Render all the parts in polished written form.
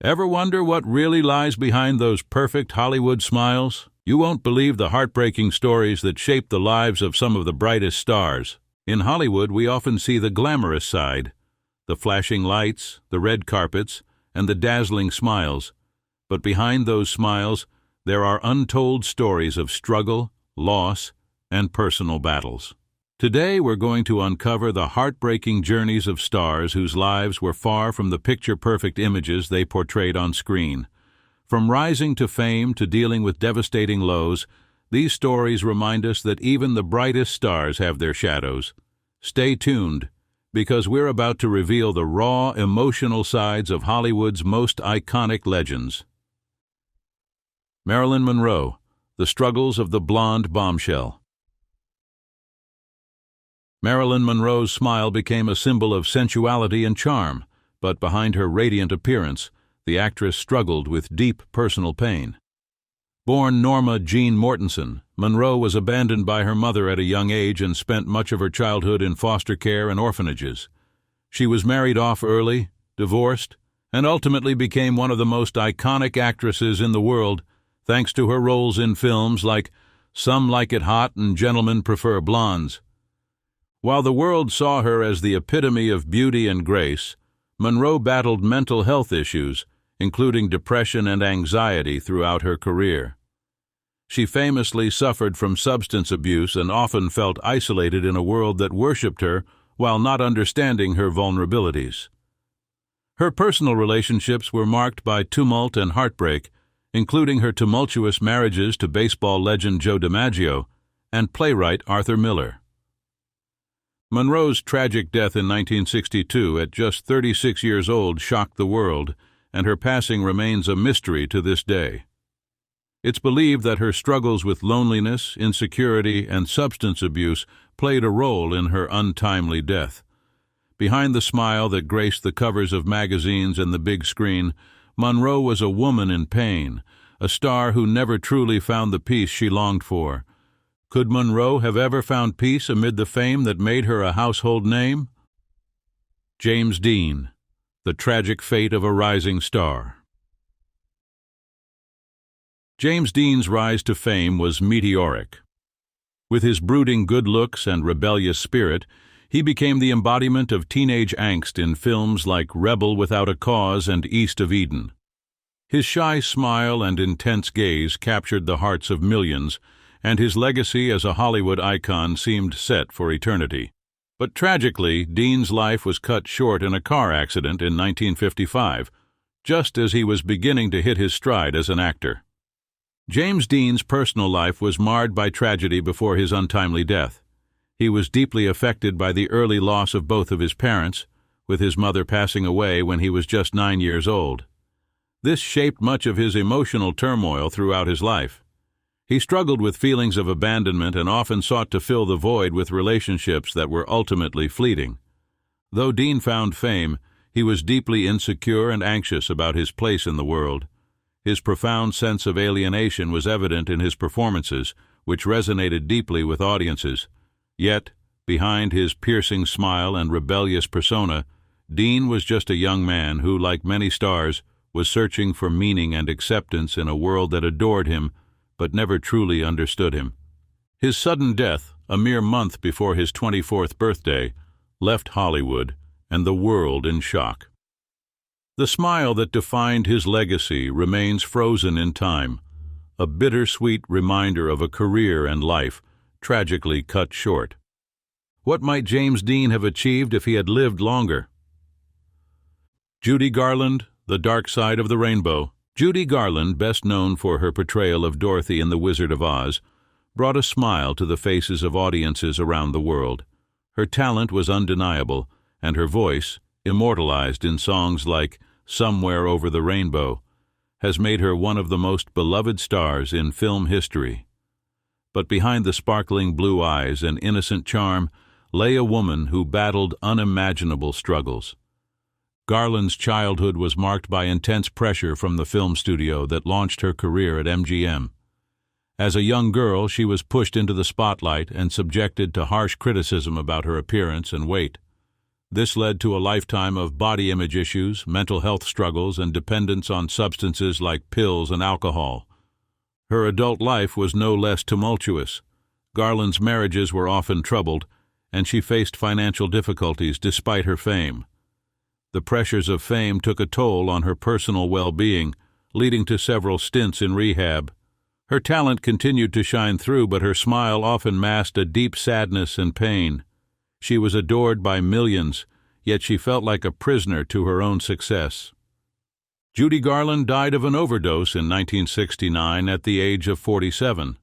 Ever wonder what really lies behind those perfect Hollywood smiles? You won't believe the heartbreaking stories that shape the lives of some of the brightest stars. In Hollywood, we often see the glamorous side, the flashing lights, the red carpets, and the dazzling smiles. But behind those smiles, there are untold stories of struggle, loss, and personal battles. Today, we're going to uncover the heartbreaking journeys of stars whose lives were far from the picture-perfect images they portrayed on screen. From rising to fame to dealing with devastating lows, these stories remind us that even the brightest stars have their shadows. Stay tuned, because we're about to reveal the raw, emotional sides of Hollywood's most iconic legends. Marilyn Monroe, the struggles of the blonde bombshell. Marilyn Monroe's smile became a symbol of sensuality and charm, but behind her radiant appearance, the actress struggled with deep personal pain. Born Norma Jean Mortensen, Monroe was abandoned by her mother at a young age and spent much of her childhood in foster care and orphanages. She was married off early, divorced, and ultimately became one of the most iconic actresses in the world, thanks to her roles in films like Some Like It Hot and Gentlemen Prefer Blondes. While the world saw her as the epitome of beauty and grace, Monroe battled mental health issues, including depression and anxiety throughout her career. She famously suffered from substance abuse and often felt isolated in a world that worshipped her while not understanding her vulnerabilities. Her personal relationships were marked by tumult and heartbreak, including her tumultuous marriages to baseball legend Joe DiMaggio and playwright Arthur Miller. Monroe's tragic death in 1962 at just 36 years old shocked the world, and her passing remains a mystery to this day. It's believed that her struggles with loneliness, insecurity, and substance abuse played a role in her untimely death. Behind the smile that graced the covers of magazines and the big screen, Monroe was a woman in pain, a star who never truly found the peace she longed for. Could Monroe have ever found peace amid the fame that made her a household name? James Dean, the tragic fate of a rising star. James Dean's rise to fame was meteoric. With his brooding good looks and rebellious spirit, he became the embodiment of teenage angst in films like Rebel Without a Cause and East of Eden. His shy smile and intense gaze captured the hearts of millions, and his legacy as a Hollywood icon seemed set for eternity. But tragically, Dean's life was cut short in a car accident in 1955, just as he was beginning to hit his stride as an actor. James Dean's personal life was marred by tragedy before his untimely death. He was deeply affected by the early loss of both of his parents, with his mother passing away when he was just 9 years old. This shaped much of his emotional turmoil throughout his life. He struggled with feelings of abandonment and often sought to fill the void with relationships that were ultimately fleeting. Though Dean found fame, he was deeply insecure and anxious about his place in the world. His profound sense of alienation was evident in his performances, which resonated deeply with audiences. Yet, behind his piercing smile and rebellious persona, Dean was just a young man who, like many stars, was searching for meaning and acceptance in a world that adored him but never truly understood him. His sudden death, a mere month before his 24th birthday, left Hollywood and the world in shock. The smile that defined his legacy remains frozen in time, a bittersweet reminder of a career and life tragically cut short. What might James Dean have achieved if he had lived longer? Judy Garland, The Dark Side of the Rainbow. Judy Garland, best known for her portrayal of Dorothy in The Wizard of Oz, brought a smile to the faces of audiences around the world. Her talent was undeniable, and her voice, immortalized in songs like Somewhere Over the Rainbow, has made her one of the most beloved stars in film history. But behind the sparkling blue eyes and innocent charm lay a woman who battled unimaginable struggles. Garland's childhood was marked by intense pressure from the film studio that launched her career at MGM. As a young girl, she was pushed into the spotlight and subjected to harsh criticism about her appearance and weight. This led to a lifetime of body image issues, mental health struggles, and dependence on substances like pills and alcohol. Her adult life was no less tumultuous. Garland's marriages were often troubled, and she faced financial difficulties despite her fame. The pressures of fame took a toll on her personal well-being, leading to several stints in rehab. Her talent continued to shine through, but her smile often masked a deep sadness and pain. She was adored by millions, yet she felt like a prisoner to her own success. Judy Garland died of an overdose in 1969 at the age of 47.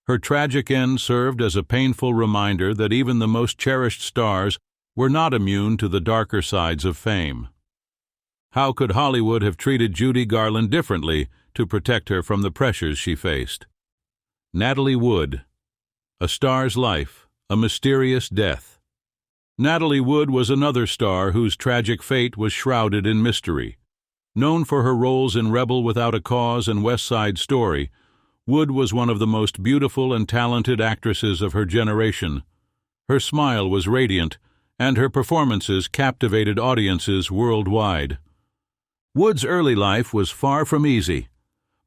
Her tragic end served as a painful reminder that even the most cherished stars were not immune to the darker sides of fame. How could Hollywood have treated Judy Garland differently to protect her from the pressures she faced? Natalie Wood. A Star's Life, a Mysterious Death. Natalie Wood was another star whose tragic fate was shrouded in mystery. Known for her roles in Rebel Without a Cause and West Side Story, Wood was one of the most beautiful and talented actresses of her generation. Her smile was radiant, and her performances captivated audiences worldwide. Wood's early life was far from easy.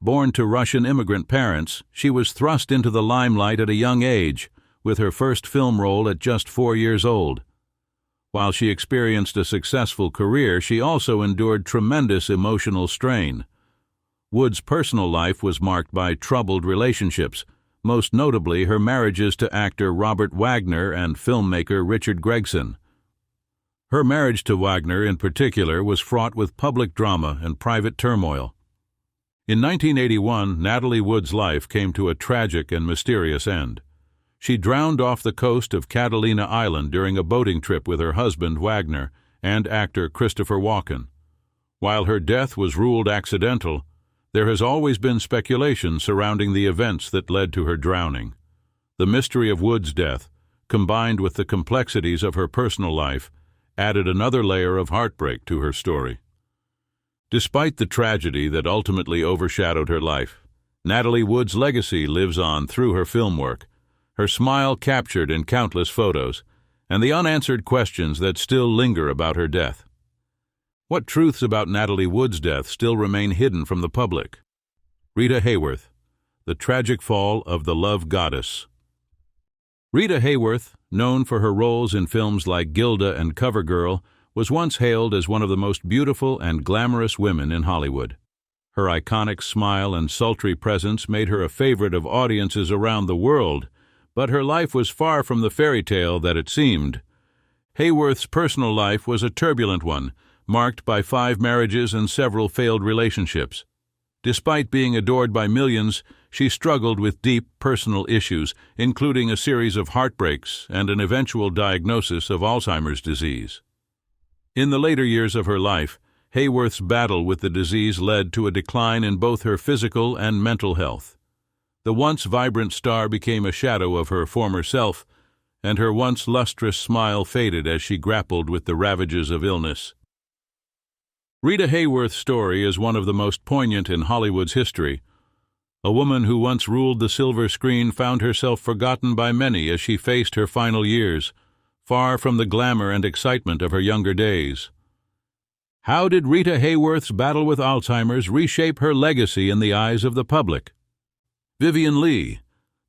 Born to Russian immigrant parents, she was thrust into the limelight at a young age, with her first film role at just 4 years old. While she experienced a successful career, she also endured tremendous emotional strain. Wood's personal life was marked by troubled relationships, most notably her marriages to actor Robert Wagner and filmmaker Richard Gregson. Her marriage to Wagner, in particular, was fraught with public drama and private turmoil. In 1981, Natalie Wood's life came to a tragic and mysterious end. She drowned off the coast of Catalina Island during a boating trip with her husband, Wagner, and actor Christopher Walken. While her death was ruled accidental, there has always been speculation surrounding the events that led to her drowning. The mystery of Wood's death, combined with the complexities of her personal life, added another layer of heartbreak to her story. Despite the tragedy that ultimately overshadowed her life, Natalie Wood's legacy lives on through her film work, her smile captured in countless photos, and the unanswered questions that still linger about her death. What truths about Natalie Wood's death still remain hidden from the public? Rita Hayworth, The Tragic Fall of the Love Goddess. Rita Hayworth, known for her roles in films like Gilda and CoverGirl, was once hailed as one of the most beautiful and glamorous women in Hollywood. Her iconic smile and sultry presence made her a favorite of audiences around the world, but her life was far from the fairy tale that it seemed. Hayworth's personal life was a turbulent one, marked by 5 marriages and several failed relationships. Despite being adored by millions, she struggled with deep personal issues, including a series of heartbreaks and an eventual diagnosis of Alzheimer's disease. In the later years of her life, Hayworth's battle with the disease led to a decline in both her physical and mental health. The once vibrant star became a shadow of her former self, and her once lustrous smile faded as she grappled with the ravages of illness. Rita Hayworth's story is one of the most poignant in Hollywood's history. A woman who once ruled the silver screen found herself forgotten by many as she faced her final years, far from the glamour and excitement of her younger days. How did Rita Hayworth's battle with Alzheimer's reshape her legacy in the eyes of the public? Vivien Leigh,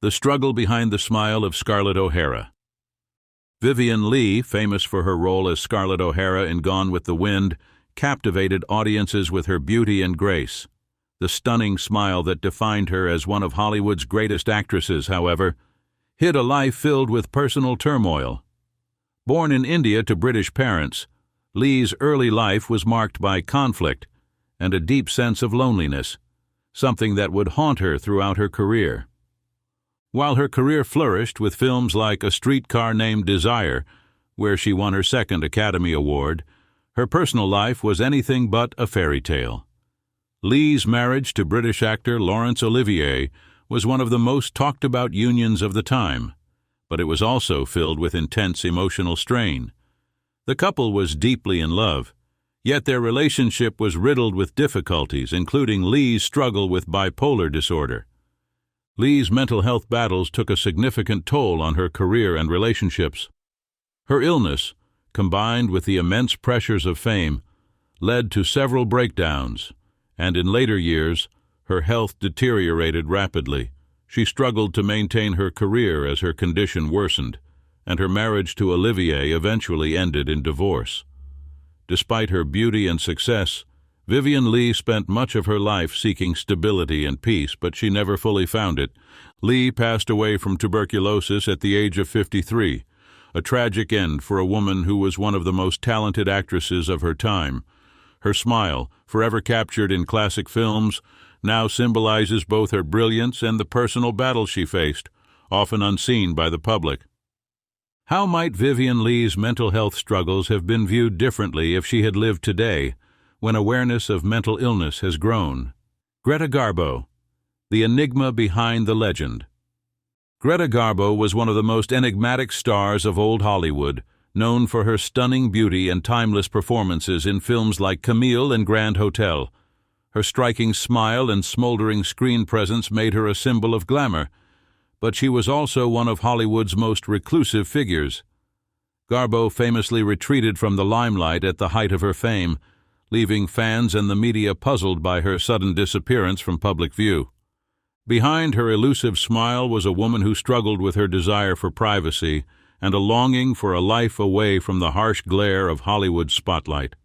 The Struggle Behind the Smile of Scarlett O'Hara. Vivien Leigh, famous for her role as Scarlett O'Hara in Gone with the Wind, captivated audiences with her beauty and grace. The stunning smile that defined her as one of Hollywood's greatest actresses, however, hid a life filled with personal turmoil. Born in India to British parents, Leigh's early life was marked by conflict and a deep sense of loneliness, something that would haunt her throughout her career. While her career flourished with films like A Streetcar Named Desire, where she won her 2nd Academy Award, her personal life was anything but a fairy tale. Leigh's marriage to British actor Laurence Olivier was one of the most talked-about unions of the time, but it was also filled with intense emotional strain. The couple was deeply in love, yet their relationship was riddled with difficulties, including Leigh's struggle with bipolar disorder. Leigh's mental health battles took a significant toll on her career and relationships. Her illness, combined with the immense pressures of fame, led to several breakdowns, and in later years, her health deteriorated rapidly. She struggled to maintain her career as her condition worsened, and her marriage to Olivier eventually ended in divorce. Despite her beauty and success, Vivien Leigh spent much of her life seeking stability and peace, but she never fully found it. Leigh passed away from tuberculosis at the age of 53, a tragic end for a woman who was one of the most talented actresses of her time. Her smile, forever captured in classic films, now symbolizes both her brilliance and the personal battles she faced, often unseen by the public. How might Vivien Leigh's mental health struggles have been viewed differently if she had lived today, when awareness of mental illness has grown? Greta Garbo, the enigma behind the legend. Greta Garbo was one of the most enigmatic stars of old Hollywood, known for her stunning beauty and timeless performances in films like Camille and Grand Hotel. Her striking smile and smoldering screen presence made her a symbol of glamour, but she was also one of Hollywood's most reclusive figures. Garbo famously retreated from the limelight at the height of her fame, leaving fans and the media puzzled by her sudden disappearance from public view. Behind her elusive smile was a woman who struggled with her desire for privacy and a longing for a life away from the harsh glare of Hollywood's spotlight.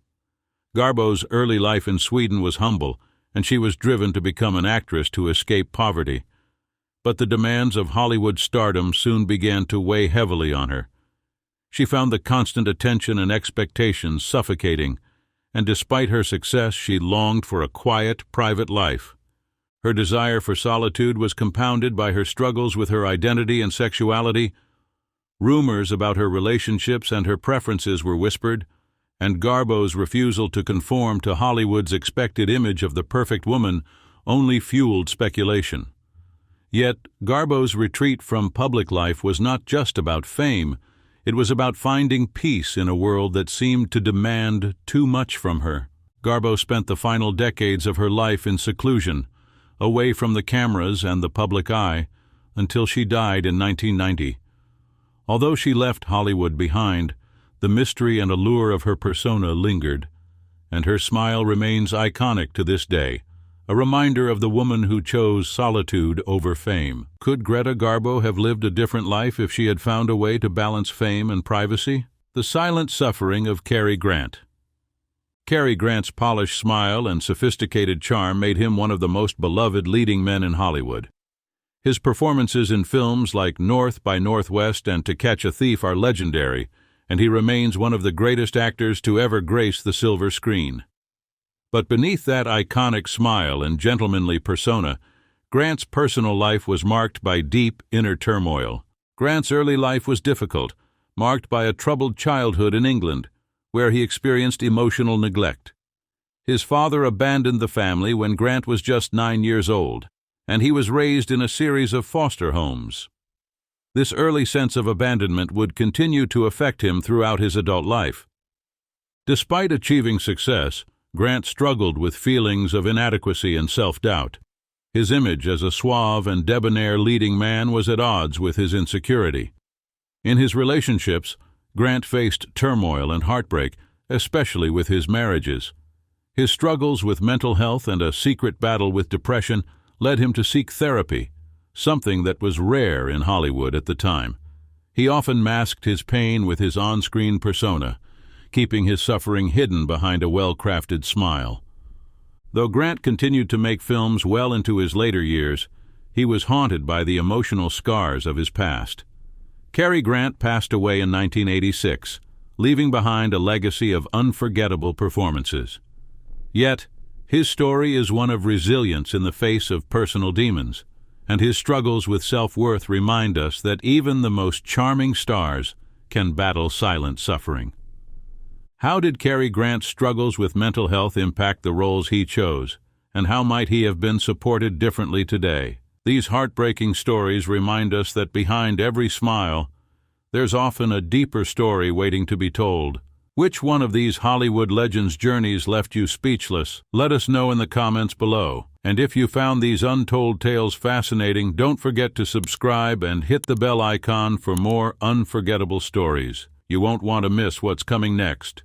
Garbo's early life in Sweden was humble, and she was driven to become an actress to escape poverty. But the demands of Hollywood stardom soon began to weigh heavily on her. She found the constant attention and expectations suffocating, and despite her success, she longed for a quiet, private life. Her desire for solitude was compounded by her struggles with her identity and sexuality. Rumors about her relationships and her preferences were whispered, and Garbo's refusal to conform to Hollywood's expected image of the perfect woman only fueled speculation. Yet, Garbo's retreat from public life was not just about fame. It was about finding peace in a world that seemed to demand too much from her. Garbo spent the final decades of her life in seclusion, away from the cameras and the public eye, until she died in 1990. Although she left Hollywood behind, the mystery and allure of her persona lingered, and her smile remains iconic to this day, a reminder of the woman who chose solitude over fame. Could Greta Garbo have lived a different life if she had found a way to balance fame and privacy? The silent suffering of Cary Grant. Cary Grant's polished smile and sophisticated charm made him one of the most beloved leading men in Hollywood. His performances in films like North by Northwest and To Catch a Thief are legendary, and he remains one of the greatest actors to ever grace the silver screen. But beneath that iconic smile and gentlemanly persona, Grant's personal life was marked by deep inner turmoil. Grant's early life was difficult, marked by a troubled childhood in England, where he experienced emotional neglect. His father abandoned the family when Grant was just 9 years old, and he was raised in a series of foster homes. This early sense of abandonment would continue to affect him throughout his adult life. Despite achieving success, Grant struggled with feelings of inadequacy and self-doubt. His image as a suave and debonair leading man was at odds with his insecurity. In his relationships, Grant faced turmoil and heartbreak, especially with his marriages. His struggles with mental health and a secret battle with depression led him to seek therapy, something that was rare in Hollywood at the time. He often masked his pain with his on-screen persona, keeping his suffering hidden behind a well-crafted smile. Though Grant continued to make films well into his later years, he was haunted by the emotional scars of his past. Cary Grant passed away in 1986, leaving behind a legacy of unforgettable performances. Yet, his story is one of resilience in the face of personal demons, and his struggles with self-worth remind us that even the most charming stars can battle silent suffering. How did Cary Grant's struggles with mental health impact the roles he chose, and how might he have been supported differently today? These heartbreaking stories remind us that behind every smile, there's often a deeper story waiting to be told. Which one of these Hollywood legends' journeys left you speechless? Let us know in the comments below. And if you found these untold tales fascinating, don't forget to subscribe and hit the bell icon for more unforgettable stories. You won't want to miss what's coming next.